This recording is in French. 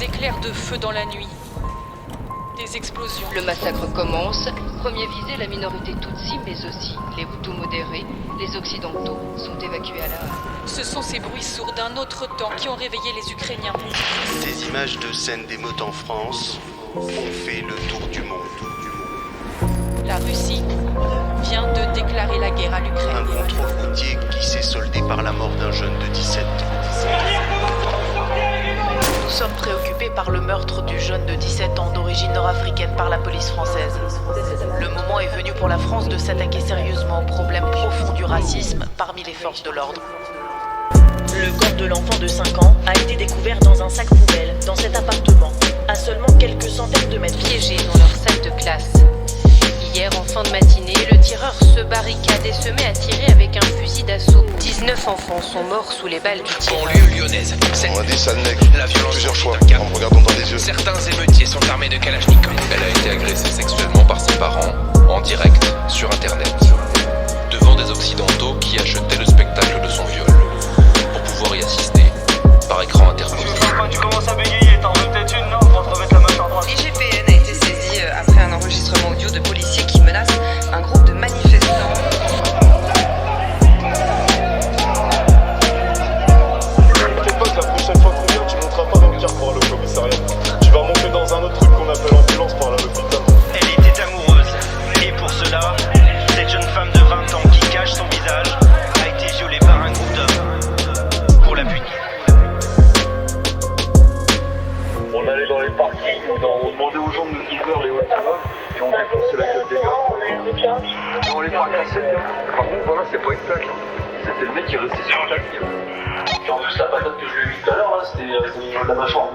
éclairs de feu dans la nuit. Des explosions. Le massacre commence. Premier visé, la minorité Tutsi, mais aussi les Hutus modérés. Les Occidentaux sont évacués à la hâte. Ce sont ces bruits sourds d'un autre temps qui ont réveillé les Ukrainiens. Ces images de scènes d'émeutes en France ont fait le tour du monde. La Russie vient de déclarer la guerre à Un l'Ukraine. contrôle routier qui s'est soldé par la mort d'un jeune de 17 ans. Nous sommes préoccupés par le meurtre du jeune de 17 ans d'origine nord-africaine par la police française. Le moment est venu pour la France de s'attaquer sérieusement au problème profond du racisme parmi les forces de l'ordre. Le corps de l'enfant de 5 ans a été découvert dans un sac poubelle dans cet appartement, à seulement quelques centaines de mètres. Piégés dans leur salle de classe. Hier, en fin de matinée, le tireur se barricade et se met à tirer avec un fusil d'assaut. 19 enfants sont morts sous les balles du tireur. Banlieue lyonnaise. On m'a dit ça, mec, La violence plusieurs fois, est un en me regardant dans les yeux. Certains émeutiers sont armés de Kalachnikov. Elle a été agressée sexuellement par ses parents, en direct, sur internet, devant des occidentaux qui achetaient le spectacle de son viol, pour pouvoir y assister, par écran interposé. Tu commences à bégayer, t'en veux peut-être une, non? On va te remettre la main en droite. L'IGPN a été saisi après un enregistrement audio de policiers qui menacent un groupe de manifestants. T'inquiète pas que la prochaine fois qu'on vient, tu monteras pas dans le car pour aller au commissariat. Tu vas remonter dans un autre truc qu'on appelle ambulance par là l'hôpital. Elle était amoureuse. Et pour cela, cette jeune femme de 20 ans qui cache son visage a été violée par un groupe d'hommes. Pour la punir. On allait dans les parkings, on demandait aux gens de nous ouvrir les hautes et on défonçait la gueule des gars. On les fracassait, les gars. Par contre, voilà, c'est pas une plaque. C'était le mec qui restait sur la plaque. En plus, la patate que je lui ai mis tout à l'heure, là, c'était au niveau de la mâchoire.